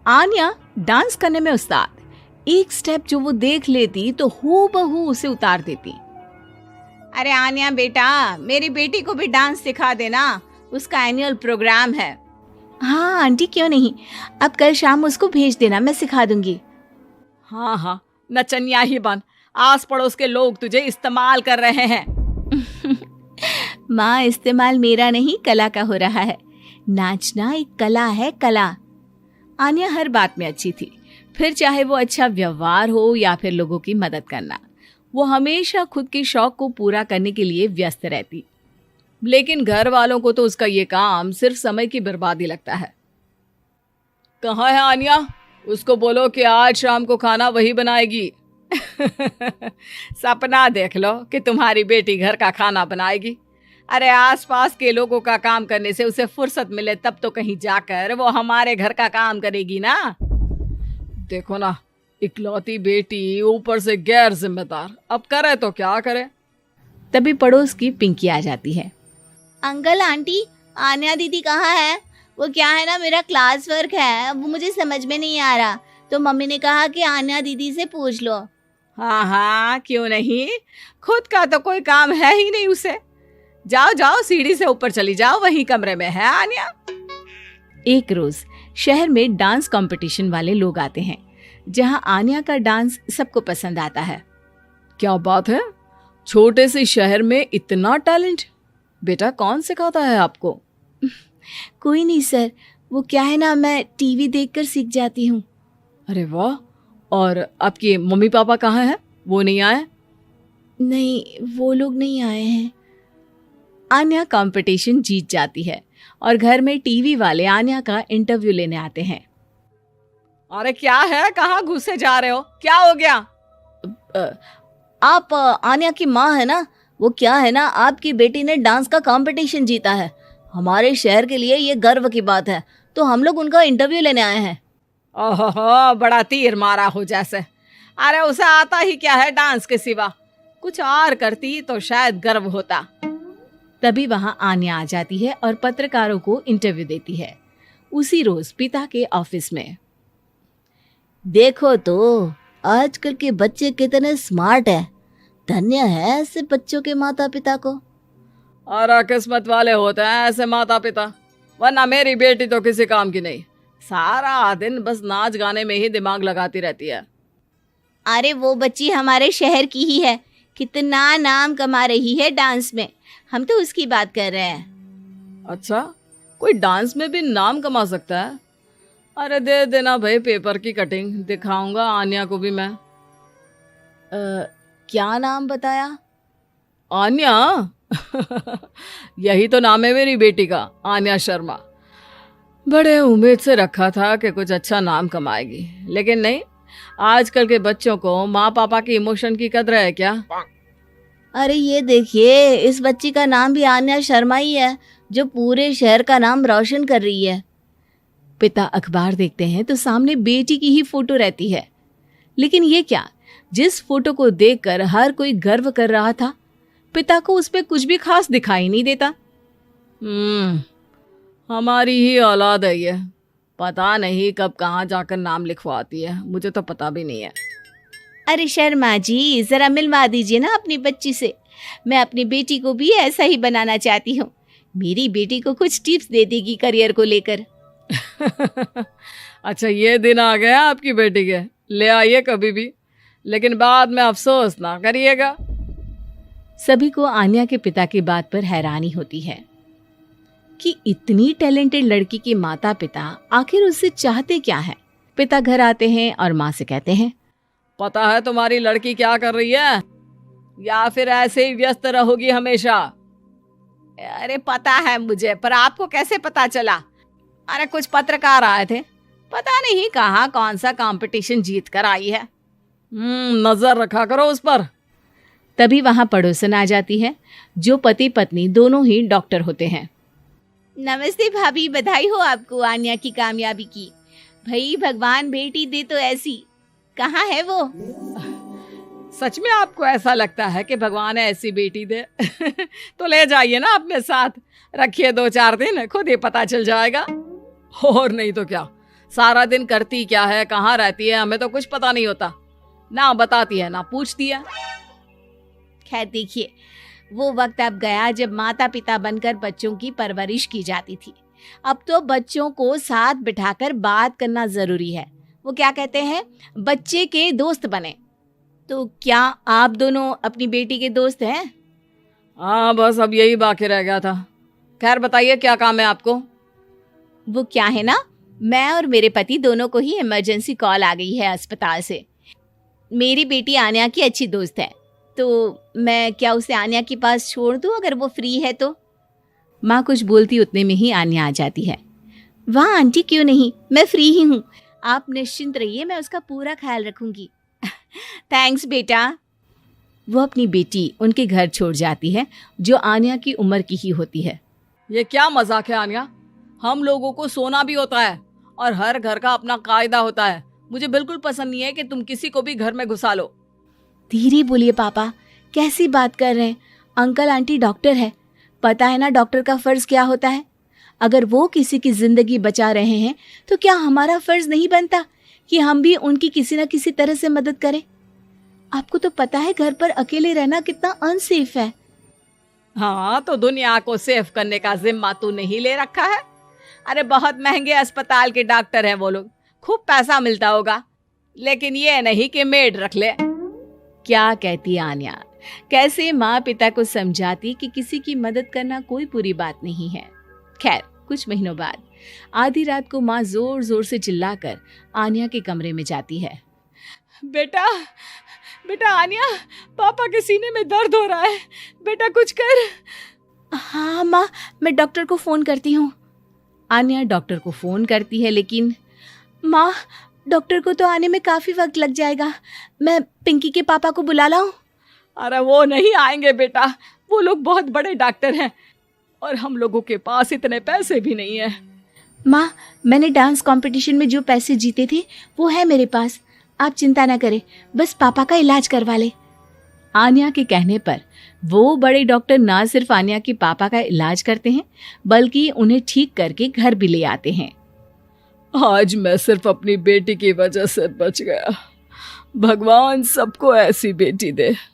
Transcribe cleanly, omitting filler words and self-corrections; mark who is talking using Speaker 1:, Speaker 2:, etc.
Speaker 1: Anya dance करने में उस्ताद, एक स्टेप जो वो देख लेती तो हूबहू उसे उतार देती।
Speaker 2: अरे आन्या बेटा, मेरी बेटी को भी डांस सिखा देना, उसका एनुअल प्रोग्राम है।
Speaker 1: हाँ आंटी, क्यों नहीं, अब कल शाम उसको भेज देना, मैं सिखा दूंगी।
Speaker 2: हाँ हाँ, नचनिया ही बन, आस पड़ोस के लोग तुझे इस्तेमाल कर रहे हैं।
Speaker 1: माँ, इस्तेमाल मेरा नहीं कला का हो रहा है। नाचना एक कला है, कला। आन्या हर बात में अच्छी थी, फिर चाहे वो अच्छा व्यवहार हो या फिर लोगों की मदद करना, वो हमेशा खुद के शौक को पूरा करने के लिए व्यस्त रहती। लेकिन घर वालों को तो उसका ये काम सिर्फ समय की बर्बादी लगता है। कहाँ है आन्या? उसको बोलो कि आज शाम को खाना वही बनाएगी। सपना देख लो कि तुम्हारी बेटी घर का खाना बनाएगी। अरे आसपास के लोगों का काम करने से उसे फुर्सत मिले तब तो कहीं जाकर वो हमारे घर का काम करेगी ना। देखो ना, इकलौती बेटी, ऊपर से गैर जिम्मेदार, अब करे तो क्या करे। तभी पड़ोस की पिंकी आ जाती है।
Speaker 3: अंकल आंटी, आन्या दीदी कहाँ है? वो क्या है ना, मेरा क्लास वर्क है, वो मुझे समझ में नहीं आ रहा, तो मम्मी ने कहा कि आन्या दीदी से पूछ लो।
Speaker 2: हाँ हाँ, क्यों नहीं, खुद का तो कोई काम है ही नहीं उसे। जाओ जाओ, सीढ़ी से ऊपर चली जाओ, वही कमरे में है आन्या।
Speaker 1: एक रोज शहर में डांस कंपटीशन वाले लोग आते हैं, जहां आन्या का डांस सबको पसंद आता है।
Speaker 2: क्या बात है, छोटे से शहर में इतना टैलेंट? बेटा कौन सिखाता है आपको?
Speaker 1: कोई नहीं सर, वो क्या है ना, मैं टीवी देखकर सीख जाती हूँ।
Speaker 2: अरे वाह, और आपके मम्मी पापा कहाँ हैं? वो नहीं आए?
Speaker 1: नहीं, वो लोग नहीं आए हैं। आन्या कंपटीशन जीत जाती है और घर में टीवी वाले आन्या का इंटरव्यू लेने आते हैं।
Speaker 2: अरे क्या है, कहाँ घुसे जा रहे हो, क्या हो गया?
Speaker 3: आप आन्या की माँ है ना? वो क्या है ना, आपकी बेटी ने डांस का कंपटीशन जीता है, हमारे शहर के लिए ये गर्व की बात है, तो हम लोग उनका इंटरव्यू लेने आए हैं।
Speaker 2: ओहो, बड़ा तीर मारा हो जैसे। अरे उसे आता ही क्या है डांस के सिवा, कुछ और करती तो शायद गर्व होता।
Speaker 1: तभी वहां आन्या आ जाती है और पत्रकारों को इंटरव्यू देती है। उसी रोज पिता के ऑफिस में।
Speaker 3: देखो तो आजकल के बच्चे कितने स्मार्ट हैं, धन्य है ऐसे बच्चों के माता पिता को।
Speaker 2: और किस्मत वाले होते हैं ऐसे माता पिता, वरना मेरी बेटी तो किसी काम की नहीं, सारा दिन बस नाच गाने में ही दिमाग लगाती रहती है।
Speaker 3: अरे वो बच्ची हमारे शहर की ही है, कितना नाम कमा रही है डांस में, हम तो उसकी बात कर रहे हैं।
Speaker 2: अच्छा, कोई डांस में भी नाम कमा सकता है? अरे दे देना भाई पेपर की कटिंग, दिखाऊंगा आन्या को भी मैं।
Speaker 3: क्या नाम बताया?
Speaker 2: आन्या? यही तो नाम है मेरी बेटी का, आन्या शर्मा। बड़े उम्मीद से रखा था कि कुछ अच्छा नाम कमाएगी, लेकिन नहीं। आजकल के बच्चों को माँ पापा की इमोशन की कदर है क्या?
Speaker 3: अरे ये देखिए, इस बच्ची का नाम भी आन्या शर्मा ही है, जो पूरे शहर का नाम रोशन कर रही है।
Speaker 1: पिता अखबार देखते हैं तो सामने बेटी की ही फोटो रहती है। लेकिन ये क्या, जिस फोटो को देखकर हर कोई गर्व कर रहा था, पिता को उस पे कुछ भी खास दिखाई नहीं देता।
Speaker 2: हमारी ही औलाद है ये, पता नहीं कब कहाँ जाकर नाम लिखवाती है, मुझे तो पता भी नहीं है।
Speaker 3: अरे शर्मा जी, जरा मिलवा दीजिए ना अपनी बच्ची से, मैं अपनी बेटी को भी ऐसा ही बनाना चाहती हूँ। मेरी बेटी को कुछ टिप्स दे देगी करियर को लेकर।
Speaker 2: अच्छा, ये दिन आ गया आपकी बेटी के, ले आइए कभी भी, लेकिन बाद में अफसोस ना करिएगा।
Speaker 1: सभी को आन्या के पिता की बात पर हैरानी होती है कि इतनी टैलेंटेड लड़की के माता पिता आखिर उससे चाहते क्या है। पिता घर आते हैं और माँ से कहते हैं,
Speaker 2: पता है तुम्हारी लड़की क्या कर रही है, या फिर ऐसे ही व्यस्त रहोगी हमेशा? अरे पता है मुझे, पर आपको कैसे पता चला? अरे कुछ पत्रकार आए थे, पता नहीं कहाँ कौन सा कंपटीशन जीत कर आई है। नजर रखा करो उस पर।
Speaker 1: तभी वहां पड़ोसन आ जाती है, जो पति पत्नी दोनों ही डॉक्टर होते हैं।
Speaker 3: नमस्ते भाभी, बधाई हो आपको आन्या की कामयाबी की। भाई भगवान बेटी दे तो ऐसी, कहाँ है वो?
Speaker 2: सच में आपको ऐसा लगता है कि भगवान ऐसी बेटी दे? तो ले जाइए ना अपने साथ, रखिए 2-4 दिन, खुद ही पता चल जाएगा। और नहीं तो क्या, सारा दिन करती क्या है, कहाँ रहती है, हमें तो कुछ पता नहीं होता। ना बताती है ना पूछती है।
Speaker 3: खैर देखिए, वो वक्त अब गया जब माता पिता बनकर बच्चों की परवरिश की जाती थी। अब तो बच्चों को साथ बिठाकर बात करना जरूरी है। वो क्या कहते हैं, बच्चे के दोस्त बने। तो क्या आप दोनों अपनी बेटी के दोस्त हैं?
Speaker 2: हाँ, बस अब यही बाकी रह गया था। खैर बताइए, क्या काम है आपको?
Speaker 3: वो क्या है ना, मैं और मेरे पति दोनों को ही इमरजेंसी कॉल आ गई है अस्पताल से। मेरी बेटी आन्या की अच्छी दोस्त है, तो मैं क्या उसे आन्या के पास छोड़ दूं अगर वो फ्री है तो?
Speaker 1: माँ कुछ बोलती उतने में ही आन्या आ जाती है।
Speaker 3: वाह आंटी, क्यों नहीं, मैं फ्री ही हूँ। आप निश्चिंत रहिए, मैं उसका पूरा ख्याल रखूंगी। थैंक्स बेटा।
Speaker 1: वो अपनी बेटी उनके घर छोड़ जाती है, जो आन्या की उम्र की ही होती है।
Speaker 2: ये क्या मजाक है आन्या? हम लोगों को सोना भी होता है और हर घर का अपना कायदा होता है। मुझे बिल्कुल पसंद नहीं है कि तुम किसी को भी घर में घुसा लो।
Speaker 1: धीरे बोलिए पापा, कैसी बात कर रहे हैं? अंकल आंटी डॉक्टर है, पता है ना डॉक्टर का फर्ज क्या होता है। अगर वो किसी की जिंदगी बचा रहे हैं तो क्या हमारा फर्ज नहीं बनता कि हम भी उनकी किसी न किसी तरह से मदद करें? आपको तो पता है घर पर अकेले रहना कितना अनसेफ है।
Speaker 2: हाँ, तो दुनिया को सेफ करने का जिम्मा तू नहीं ले रखा है? अरे बहुत महंगे अस्पताल के डॉक्टर हैं वो लोग, खूब पैसा मिलता होगा, लेकिन ये नहीं कि मेड रख ले।
Speaker 1: क्या कहती आन्या, कैसे माँ पिता को समझाती कि किसी की मदद करना कोई बुरी बात नहीं है। खैर कुछ महीनों बाद आधी रात को माँ जोर जोर से चिल्लाकर आन्या के कमरे में जाती है।
Speaker 2: बेटा बेटा आन्या, पापा के सीने में दर्द हो रहा है, बेटा कुछ कर।
Speaker 1: हाँ माँ, मैं डॉक्टर को फोन करती हूँ। आन्या डॉक्टर को फोन करती है, लेकिन माँ डॉक्टर को तो आने में काफी वक्त लग जाएगा। मैं पिंकी के पापा को बुला लाऊं?
Speaker 2: अरे वो नहीं आएंगे बेटा, वो लोग बहुत बड़े डॉक्टर हैं और हम लोगों के पास इतने पैसे भी नहीं है।
Speaker 1: माँ, मैंने डांस कंपटीशन में जो पैसे जीते थे वो है मेरे पास, आप चिंता ना करें, बस पापा का इलाज करवा ले। आन्या के कहने पर वो बड़े डॉक्टर ना सिर्फ आन्या के पापा का इलाज करते हैं, बल्कि उन्हें ठीक करके घर भी ले आते हैं।
Speaker 2: आज मैं सिर्फ अपनी बेटी की वजह से बच गया। भगवान सबको ऐसी बेटी दे।